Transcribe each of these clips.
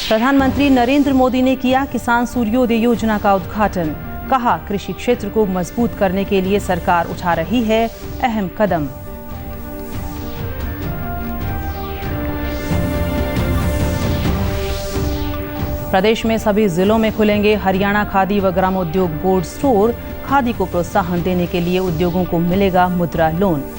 प्रधानमंत्री नरेंद्र मोदी ने किया किसान सूर्योदय योजना का उद्घाटन। कहा, कृषि क्षेत्र को मजबूत करने के लिए सरकार उठा रही है अहम कदम। प्रदेश में सभी जिलों में खुलेंगे हरियाणा खादी व ग्रामोद्योग बोर्ड स्टोर। खादी को प्रोत्साहन देने के लिए उद्योगों को मिलेगा मुद्रा लोन।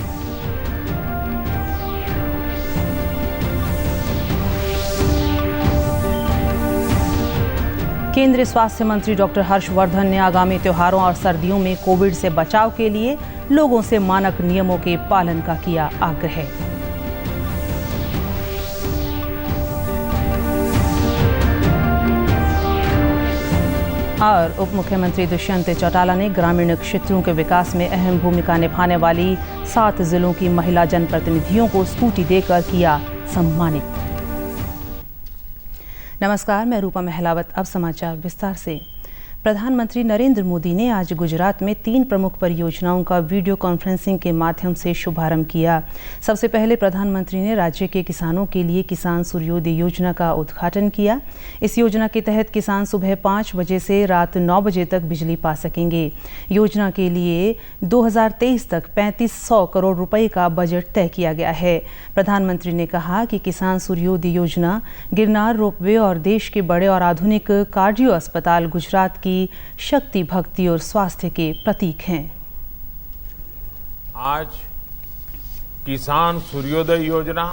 केंद्रीय स्वास्थ्य मंत्री डॉक्टर हर्षवर्धन ने आगामी त्योहारों और सर्दियों में कोविड से बचाव के लिए लोगों से मानक नियमों के पालन का किया आग्रह। और उप मुख्यमंत्री दुष्यंत चौटाला ने ग्रामीण क्षेत्रों के विकास में अहम भूमिका निभाने वाली 7 जिलों की महिला जनप्रतिनिधियों को स्कूटी देकर किया सम्मानित। नमस्कार, मैं रूपा महलावत। अब समाचार विस्तार से। प्रधानमंत्री नरेंद्र मोदी ने आज गुजरात में 3 प्रमुख परियोजनाओं का वीडियो कॉन्फ्रेंसिंग के माध्यम से शुभारंभ किया। सबसे पहले प्रधानमंत्री ने राज्य के किसानों के लिए किसान सूर्योदय योजना का उद्घाटन किया। इस योजना के तहत किसान सुबह 5 बजे से रात 9 बजे तक बिजली पा सकेंगे। योजना के लिए 2023 तक 3500 करोड़ रुपए का बजट तय किया गया है। प्रधानमंत्री ने कहा कि किसान सूर्योदय योजना गिरनार रोपवे और देश के बड़े और आधुनिक कार्डियो अस्पताल गुजरात की शक्ति, भक्ति और स्वास्थ्य के प्रतीक हैं। आज किसान सूर्योदय योजना,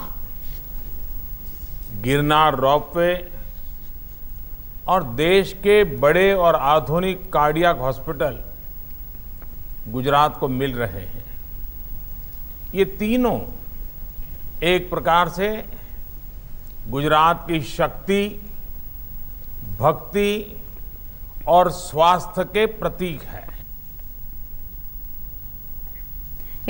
गिरनार रोपवे और देश के बड़े और आधुनिक कार्डियक हॉस्पिटल गुजरात को मिल रहे हैं। ये तीनों एक प्रकार से गुजरात की शक्ति, भक्ति और स्वास्थ्य के प्रतीक है।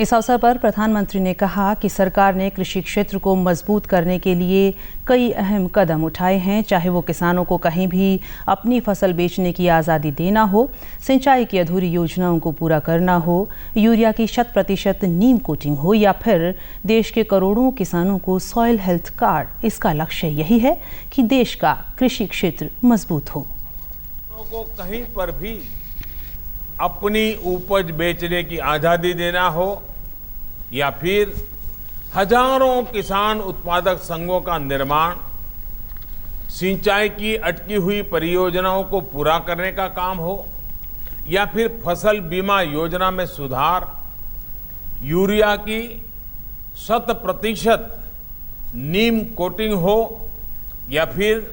इस अवसर पर प्रधानमंत्री ने कहा कि सरकार ने कृषि क्षेत्र को मजबूत करने के लिए कई अहम कदम उठाए हैं, चाहे वो किसानों को कहीं भी अपनी फसल बेचने की आज़ादी देना हो, सिंचाई की अधूरी योजनाओं को पूरा करना हो, यूरिया की 100% नीम कोटिंग हो या फिर देश के करोड़ों किसानों को सॉइल हेल्थ कार्ड। इसका लक्ष्य यही है कि देश का कृषि क्षेत्र मजबूत हो। को कहीं पर भी अपनी उपज बेचने की आजादी देना हो या फिर हजारों किसान उत्पादक संघों का निर्माण, सिंचाई की अटकी हुई परियोजनाओं को पूरा करने का काम हो या फिर फसल बीमा योजना में सुधार, यूरिया की 100% नीम कोटिंग हो या फिर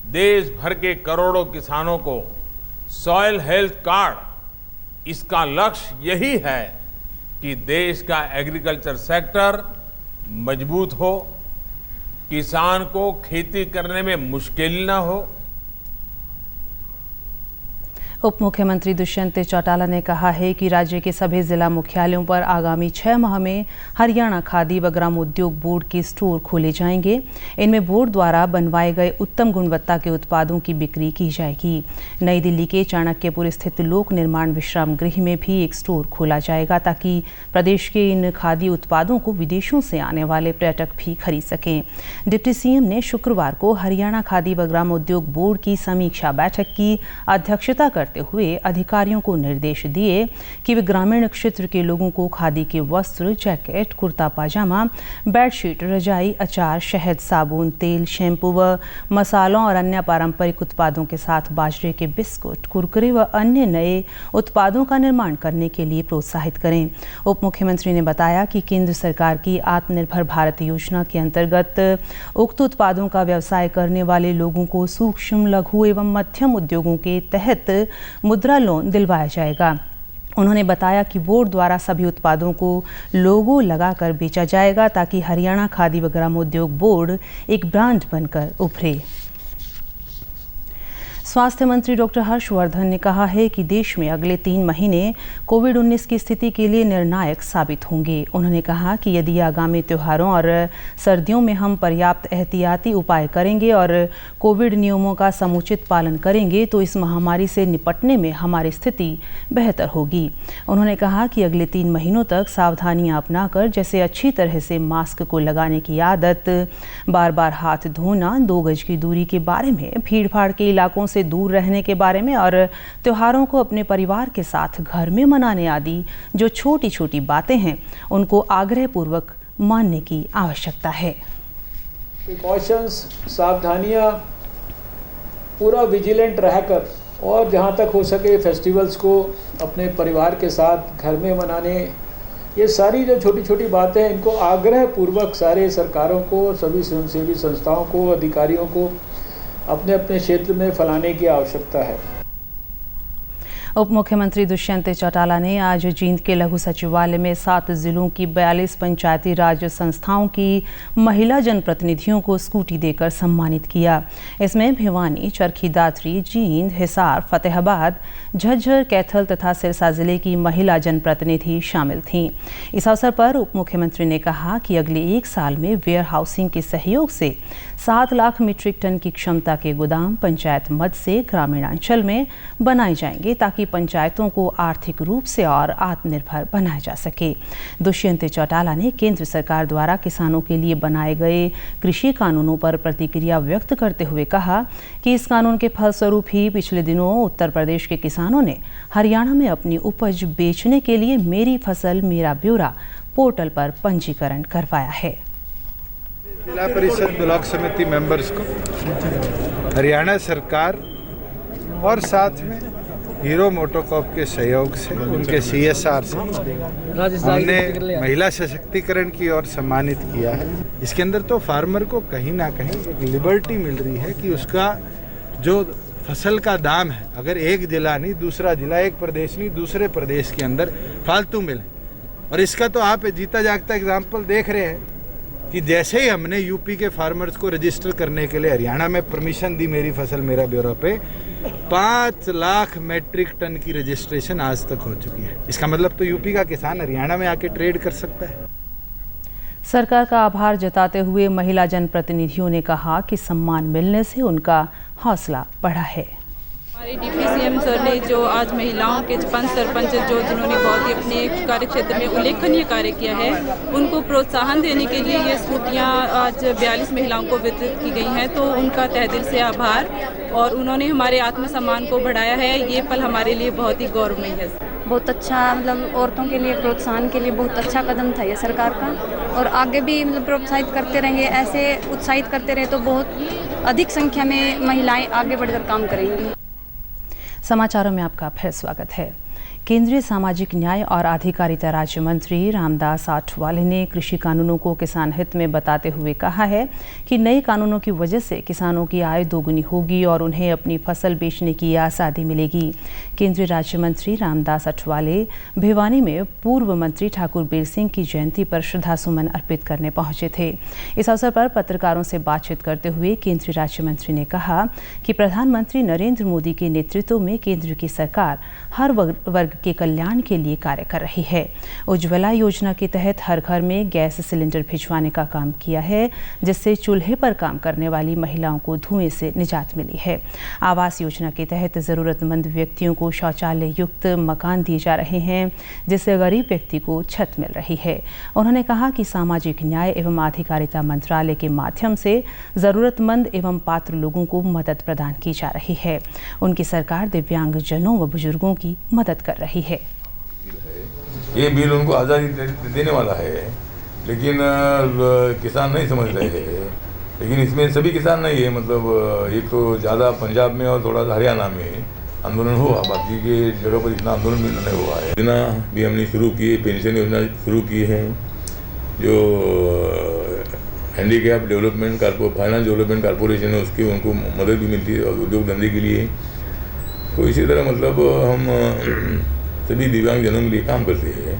देश भर के करोड़ों किसानों को सॉइल हेल्थ कार्ड, इसका लक्ष्य यही है कि देश का एग्रीकल्चर सेक्टर मजबूत हो, किसान को खेती करने में मुश्किल न हो। उप मुख्यमंत्री दुष्यंत चौटाला ने कहा है कि राज्य के सभी जिला मुख्यालयों पर आगामी 6 माह में हरियाणा खादी व ग्रामोद्योग बोर्ड के स्टोर खोले जाएंगे। इनमें बोर्ड द्वारा बनवाए गए उत्तम गुणवत्ता के उत्पादों की बिक्री की जाएगी। नई दिल्ली के चाणक्यपुर स्थित लोक निर्माण विश्राम गृह में भी एक स्टोर खोला जाएगा ताकि प्रदेश के इन खादी उत्पादों को विदेशों से आने वाले पर्यटक भी खरीद सकें। डिप्टी सीएम ने शुक्रवार को हरियाणा खादी व ग्रामोद्योग बोर्ड की समीक्षा बैठक की अध्यक्षता करते हुए अधिकारियों को निर्देश दिए कि वे ग्रामीण क्षेत्र के लोगों को खादी के वस्त्र, जैकेट, कुर्ता पाजामा, बेडशीट, रजाई, अचार, शहद, साबुन, तेल, शैम्पू व मसालों और अन्य पारंपरिक उत्पादों के साथ बाजरे के बिस्कुट, कुरकुरे व अन्य नए उत्पादों का निर्माण करने के लिए प्रोत्साहित करें। उप मुख्यमंत्री ने बताया कि केंद्र सरकार की आत्मनिर्भर भारत योजना के अंतर्गत उक्त उत्पादों का व्यवसाय करने वाले लोगों को सूक्ष्म, लघु एवं मध्यम उद्योगों के तहत मुद्रा लोन दिलवाया जाएगा। उन्होंने बताया कि बोर्ड द्वारा सभी उत्पादों को लोगो लगाकर बेचा जाएगा ताकि हरियाणा खादी व ग्रामोद्योग बोर्ड एक ब्रांड बनकर उभरे। स्वास्थ्य मंत्री डॉक्टर हर्षवर्धन ने कहा है कि देश में अगले 3 महीने कोविड-19 की स्थिति के लिए निर्णायक साबित होंगे। उन्होंने कहा कि यदि आगामी त्योहारों और सर्दियों में हम पर्याप्त एहतियाती उपाय करेंगे और कोविड नियमों का समुचित पालन करेंगे तो इस महामारी से निपटने में हमारी स्थिति बेहतर होगी। उन्होंने कहा कि अगले 3 महीनों तक सावधानियां अपनाकर, जैसे अच्छी तरह से मास्क को लगाने की आदत, बार-बार हाथ धोना, 2 गज की दूरी के बारे में, भीड़-भाड़ के इलाकों से दूर रहने के बारे में और त्योहारों को अपने परिवार के साथ घर में मनाने आदि जो छोटी-छोटी बातें हैं उनको आग्रहपूर्वक मानने की आवश्यकता है। प्रिकॉशंस, सावधानियां, पूरा विजिलेंट रहकर और जहां तक हो सके फेस्टिवल्स को अपने परिवार के साथ घर में मनाने, ये सारी जो छोटी छोटी बातें हैं इनको आग्रहपूर्वक सारे सरकारों को, सभी स्वयंसेवी संस्थाओं को, अधिकारियों को अपने अपने क्षेत्र में फैलाने की आवश्यकता है। उप मुख्यमंत्री दुष्यंत चौटाला ने आज जींद के लघु सचिवालय में 7 जिलों की 42 पंचायती राज संस्थाओं की महिला जनप्रतिनिधियों को स्कूटी देकर सम्मानित किया। इसमें भिवानी, चरखी दादरी, जींद, हिसार, फतेहाबाद, झज्जर, कैथल तथा सिरसा जिले की महिला जनप्रतिनिधि शामिल थीं। इस अवसर पर उप मुख्यमंत्री ने कहा कि अगले 1 साल में वेयर हाउसिंग के सहयोग से 7 लाख मीट्रिक टन की क्षमता के गोदाम पंचायत मद से ग्रामीणांचल में बनाए जाएंगे ताकि पंचायतों को आर्थिक रूप से और आत्मनिर्भर बनाया जा सके। दुष्यंत चौटाला ने केंद्र सरकार द्वारा किसानों के लिए बनाए गए कृषि कानूनों पर प्रतिक्रिया व्यक्त करते हुए कहा कि इस कानून के फलस्वरूप ही पिछले दिनों उत्तर प्रदेश के किसानों ने हरियाणा में अपनी उपज बेचने के लिए मेरी फसल मेरा ब्यौरा पोर्टल पर पंजीकरण करवाया है। जिला परिषद ब्लॉक समिति मेंबर्स को हरियाणा सरकार और साथ में हीरो मोटोकॉर्प के सहयोग से, उनके CSR से हमने महिला सशक्तिकरण की ओर सम्मानित किया है। इसके अंदर तो फार्मर को कहीं ना कहीं एक लिबर्टी मिल रही है कि उसका जो फसल का दाम है, अगर एक जिला नहीं दूसरा जिला, एक प्रदेश नहीं दूसरे प्रदेश के अंदर फालतू मिले। और इसका तो आप जीता जागता एग्जाम्पल देख रहे हैं कि जैसे ही हमने यूपी के फार्मर्स को रजिस्टर करने के लिए हरियाणा में परमिशन दी मेरी फसल मेरा ब्यौरा पे, 5 लाख मेट्रिक टन की रजिस्ट्रेशन आज तक हो चुकी है। इसका मतलब तो यूपी का किसान हरियाणा में आके ट्रेड कर सकता है। सरकार का आभार जताते हुए महिला जनप्रतिनिधियों ने कहा कि सम्मान मिलने से उनका हौसला बढ़ा है। हमारे डिप्टी CM सर ने जो आज महिलाओं के पंच सरपंच जिन्होंने बहुत ही अपने कार्य क्षेत्र में उल्लेखनीय कार्य किया है, उनको प्रोत्साहन देने के लिए ये स्कूटियाँ आज 42 महिलाओं को वितरित की गई हैं, तो उनका तहे दिल से आभार। और उन्होंने हमारे आत्मसम्मान को बढ़ाया है, ये पल हमारे लिए बहुत ही गौरवमयी है। बहुत अच्छा, मतलब औरतों के लिए प्रोत्साहन के लिए बहुत अच्छा कदम था ये सरकार का, और आगे भी मतलब प्रोत्साहित करते रहेंगे। ऐसे उत्साहित करते रहे तो बहुत अधिक संख्या में महिलाएं आगे बढ़कर काम करेंगी। समाचारों में आपका फिर स्वागत है। केंद्रीय सामाजिक न्याय और अधिकारिता राज्य मंत्री रामदास आठवले ने कृषि कानूनों को किसान हित में बताते हुए कहा है कि नए कानूनों की वजह से किसानों की आय दोगुनी होगी और उन्हें अपनी फसल बेचने की आज़ादी मिलेगी। केंद्रीय राज्य मंत्री रामदास आठवले भिवानी में पूर्व मंत्री ठाकुर बीर सिंह की जयंती पर श्रद्धासुमन अर्पित करने पहुंचे थे। इस अवसर पर पत्रकारों से बातचीत करते हुए केंद्रीय राज्य मंत्री ने कहा कि प्रधानमंत्री नरेंद्र मोदी के नेतृत्व में केंद्र की सरकार हर वर्ग के कल्याण के लिए कार्य कर रही है। उज्ज्वला योजना के तहत हर घर में गैस सिलेंडर भिजवाने का काम किया है, जिससे चूल्हे पर काम करने वाली महिलाओं को धुएं से निजात मिली है। आवास योजना के तहत जरूरतमंद व्यक्तियों को शौचालय युक्त मकान दिए जा रहे हैं, जिससे गरीब व्यक्ति को छत मिल रही है। उन्होंने कहा कि सामाजिक न्याय एवं अधिकारिता मंत्रालय के माध्यम से जरूरतमंद एवं पात्र लोगों को मदद प्रदान की जा रही है। उनकी सरकार दिव्यांगजनों व बुजुर्गों की मदद कर रही है। ये बिल उनको आज़ादी देने वाला है, लेकिन किसान नहीं समझ रहे हैं। लेकिन इसमें सभी किसान नहीं है, मतलब एक तो ज़्यादा पंजाब में और थोड़ा सा हरियाणा में आंदोलन हुआ, बाकी के जगह पर इतना आंदोलन भी नहीं हुआ है। योजना भी हमने शुरू की है, पेंशन योजना शुरू की है, जो handicap development finance development corporation है उसकी उनको मदद भी मिलती है उद्योग धंधे के लिए। तो इसी तरह मतलब हम सभी दिव्यांगजनों के लिए काम करते हैं।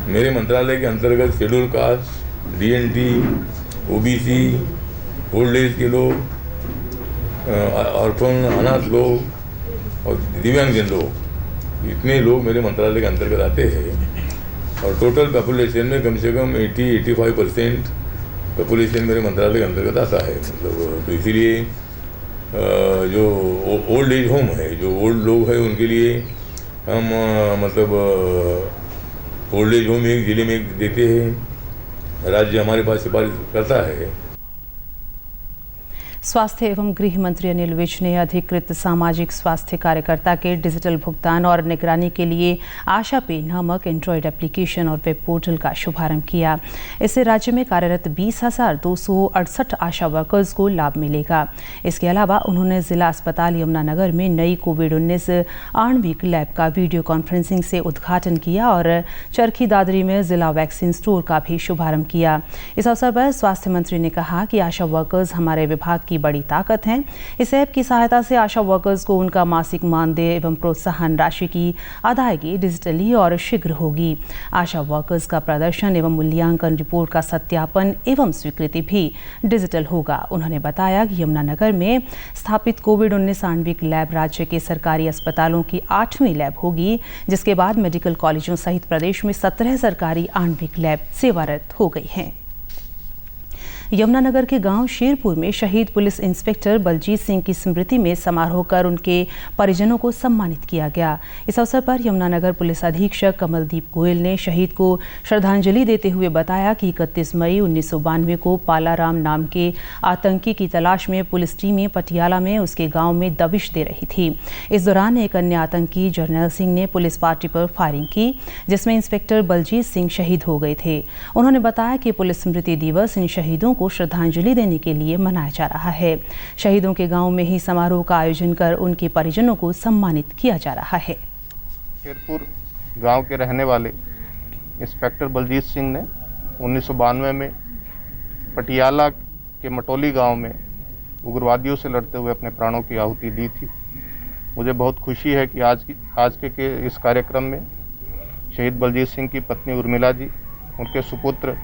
मेरे मंत्रालय के अंतर्गत schedule caste, DNT, OBC, old age के लोग ऑर्फन, अनाथ लोग और दिव्यांगजन लोग, इतने लोग मेरे मंत्रालय के अंतर्गत आते हैं और टोटल पॉपुलेशन में कम से कम 80-85% पॉपुलेशन मेरे मंत्रालय के अंतर्गत आता है। मतलब तो इसीलिए जो ओल्ड एज होम है, जो ओल्ड लोग हैं उनके लिए हम मतलब ओल्ड एज होम एक ज़िले में एक देते हैं, राज्य हमारे पास सिफारिश करता है। स्वास्थ्य एवं गृह मंत्री अनिल विज ने अधिकृत सामाजिक स्वास्थ्य कार्यकर्ता के डिजिटल भुगतान और निगरानी के लिए आशा पे नामक एंड्रॉयड एप्लीकेशन और वेब पोर्टल का शुभारंभ किया। इससे राज्य में कार्यरत 20,268 आशा वर्कर्स को लाभ मिलेगा। इसके अलावा उन्होंने जिला अस्पताल यमुनानगर में नई कोविड-19 आणविक लैब का वीडियो कॉन्फ्रेंसिंग से उद्घाटन किया और चरखी दादरी में जिला वैक्सीन स्टोर का भी शुभारंभ किया। इस अवसर पर स्वास्थ्य मंत्री ने कहा कि आशा वर्कर्स हमारे विभाग की बड़ी ताकत हैं। इस ऐप की सहायता से आशा वर्कर्स को उनका मासिक मानदेय एवं प्रोत्साहन राशि की अदायगी डिजिटली और शीघ्र होगी। आशा वर्कर्स का प्रदर्शन एवं मूल्यांकन रिपोर्ट का सत्यापन एवं स्वीकृति भी डिजिटल होगा। उन्होंने बताया कि यमुनानगर में स्थापित कोविड-19 आणविक लैब राज्य के सरकारी अस्पतालों की 8वीं लैब होगी, जिसके बाद मेडिकल कॉलेजों सहित प्रदेश में 17 सरकारी आणविक लैब सेवारत हो गई हैं। यमुनानगर के गांव शेरपुर में शहीद पुलिस इंस्पेक्टर बलजीत सिंह की स्मृति में समारोह कर उनके परिजनों को सम्मानित किया गया। इस अवसर पर यमुनानगर पुलिस अधीक्षक कमलदीप गोयल ने शहीद को श्रद्धांजलि देते हुए बताया कि 31 मई 1992 को पालाराम नाम के आतंकी की तलाश में पुलिस टीमें पटियाला में उसके गाँव में दबिश दे रही थी। इस दौरान एक अन्य आतंकी जर्नैल सिंह ने पुलिस पार्टी पर फायरिंग की, जिसमें इंस्पेक्टर बलजीत सिंह शहीद हो गए थे। उन्होंने बताया कि पुलिस स्मृति दिवस इन शहीदों को श्रद्धांजलि देने के लिए मनाया जा रहा है। शहीदों के गांव में ही समारोह का आयोजन कर उनके परिजनों को सम्मानित किया जा रहा है। शेरपुर गांव के रहने वाले इंस्पेक्टर बलजीत सिंह ने 1992 में पटियाला के मटोली गांव में उग्रवादियों से लड़ते हुए अपने प्राणों की आहुति दी थी। मुझे बहुत खुशी है कि आज के इस कार्यक्रम में शहीद बलजीत सिंह की पत्नी उर्मिला जी, उनके सुपुत्र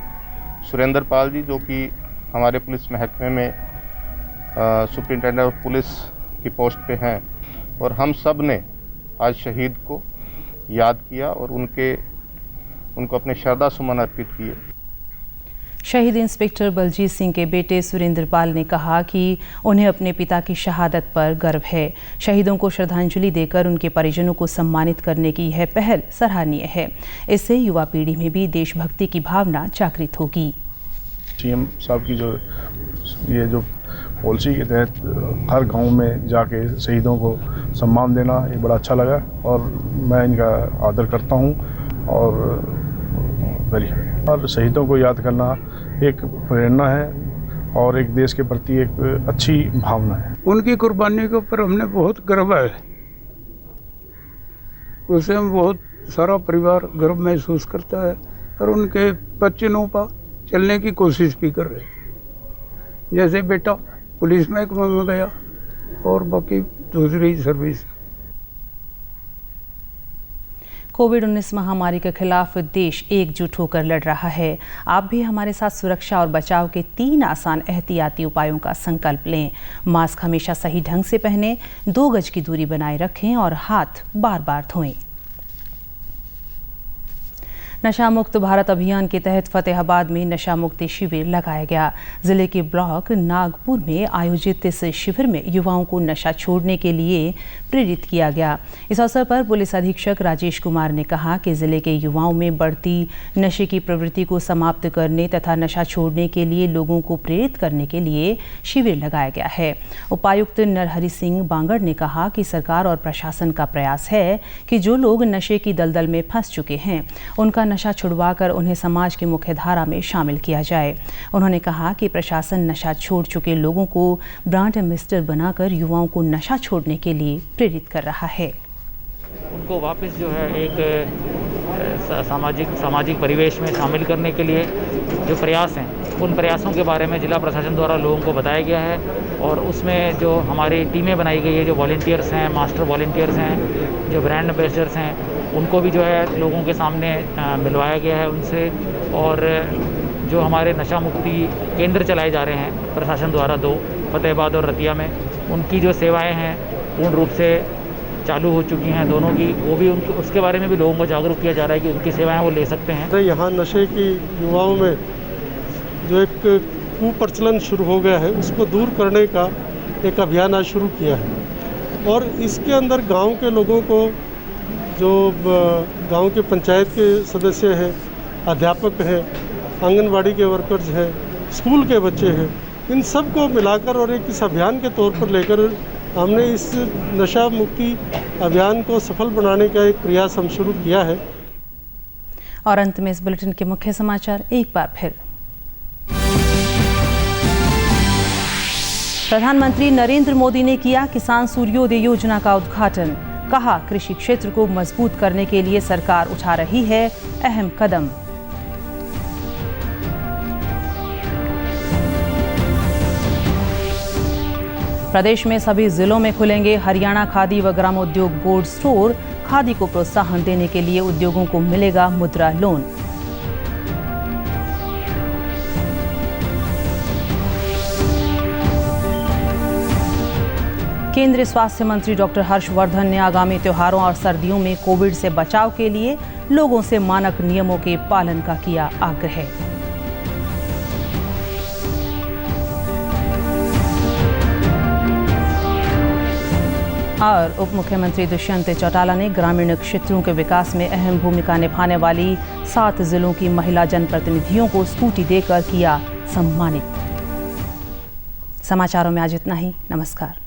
सुरेंद्र पाल जी, जो कि हमारे पुलिस महकमे में सुपरिटेंडेंट ऑफ पुलिस की पोस्ट पे हैं, और हम सब ने आज शहीद को याद किया और उनको अपने श्रद्धा सुमन अर्पित किए। शहीद इंस्पेक्टर बलजीत सिंह के बेटे सुरेंद्र पाल ने कहा कि उन्हें अपने पिता की शहादत पर गर्व है। शहीदों को श्रद्धांजलि देकर उनके परिजनों को सम्मानित करने की यह पहल सराहनीय है। इससे युवा पीढ़ी में भी देशभक्ति की भावना जागृत होगी। सीएम साहब की ये जो पॉलिसी के तहत हर गांव में जाके शहीदों को सम्मान देना, ये बड़ा अच्छा लगा और मैं इनका आदर करता हूं और शहीदों को याद करना एक प्रेरणा है और एक देश के प्रति एक अच्छी भावना है। उनकी कुर्बानी के ऊपर हमने बहुत गर्व है, उसे हम बहुत सारा परिवार गर्व महसूस करता है और उनके बच्चों पर चलने की कोशिश भी कर रहे हैं। जैसे बेटा पुलिस महकमे में गया और बाकी दूसरी सर्विस। कोविड-19 महामारी के खिलाफ देश एकजुट होकर लड़ रहा है। आप भी हमारे साथ सुरक्षा और बचाव के 3 आसान एहतियाती उपायों का संकल्प लें। मास्क हमेशा सही ढंग से पहनें, 2 गज की दूरी बनाए रखें और हाथ बार-बार धोएं। नशा मुक्त भारत अभियान के तहत फतेहाबाद में नशा मुक्ति शिविर लगाया गया। जिले के ब्लॉक नागपुर में आयोजित इस शिविर में युवाओं को नशा छोड़ने के लिए प्रेरित किया गया। इस अवसर पर पुलिस अधीक्षक राजेश कुमार ने कहा कि जिले के युवाओं में बढ़ती नशे की प्रवृत्ति को समाप्त करने तथा नशा छोड़ने के लिए लोगों को प्रेरित करने के लिए शिविर लगाया गया है। उपायुक्त नरहरि सिंह बांगड़ ने कहा कि सरकार और प्रशासन का प्रयास है कि जो लोग नशे की दलदल में फंस चुके हैं उनका नशा छुड़वाकर उन्हें समाज की मुख्य धारा में शामिल किया जाए। उन्होंने कहा कि प्रशासन नशा छोड़ चुके लोगों को ब्रांड एम्बेसडर बनाकर युवाओं को नशा छोड़ने के लिए प्रेरित कर रहा है। उनको वापस जो है एक सामाजिक परिवेश में शामिल करने के लिए जो प्रयास हैं, उन प्रयासों के बारे में जिला प्रशासन द्वारा लोगों को बताया गया है और उसमें जो हमारी टीमें बनाई गई है, जो वॉलंटियर्स हैं, मास्टर वॉलंटियर्स हैं, जो ब्रांड एम्बेसडर्स हैं, उनको भी जो है लोगों के सामने मिलवाया गया है उनसे। और जो हमारे नशा मुक्ति केंद्र चलाए जा रहे हैं प्रशासन द्वारा 2 फतेहाबाद और रतिया में, उनकी जो सेवाएं हैं पूर्ण रूप से चालू हो चुकी हैं दोनों की, वो भी उनको उसके बारे में भी लोगों को जागरूक किया जा रहा है कि उनकी सेवाएं वो ले सकते हैं। यहाँ नशे की युवाओं में जो एक कुप्रचलन शुरू हो गया है उसको दूर करने का एक अभियान आज शुरू किया है और इसके अंदर गांव के लोगों को, जो गांव के पंचायत के सदस्य हैं, अध्यापक हैं, आंगनवाड़ी के वर्कर्स हैं, स्कूल के बच्चे हैं, इन सब को मिलाकर और एक इस अभियान के तौर पर लेकर हमने इस नशा मुक्ति अभियान को सफल बनाने का एक प्रयास हम शुरू किया है। और अंत में इस बुलेटिन के मुख्य समाचार एक बार फिर। प्रधानमंत्री नरेंद्र मोदी ने किया किसान सूर्योदय योजना का उद्घाटन। कहा, कृषि क्षेत्र को मजबूत करने के लिए सरकार उठा रही है अहम कदम। प्रदेश में सभी जिलों में खुलेंगे हरियाणा खादी व ग्रामोद्योग बोर्ड स्टोर। खादी को प्रोत्साहन देने के लिए उद्योगों को मिलेगा मुद्रा लोन। केंद्रीय स्वास्थ्य मंत्री डॉक्टर हर्षवर्धन ने आगामी त्योहारों और सर्दियों में कोविड से बचाव के लिए लोगों से मानक नियमों के पालन का किया आग्रह। और उप मुख्यमंत्री दुष्यंत चौटाला ने ग्रामीण क्षेत्रों के विकास में अहम भूमिका निभाने वाली 7 जिलों की महिला जनप्रतिनिधियों को स्कूटी देकर किया सम्मानित। समाचारों में आज इतना ही। नमस्कार।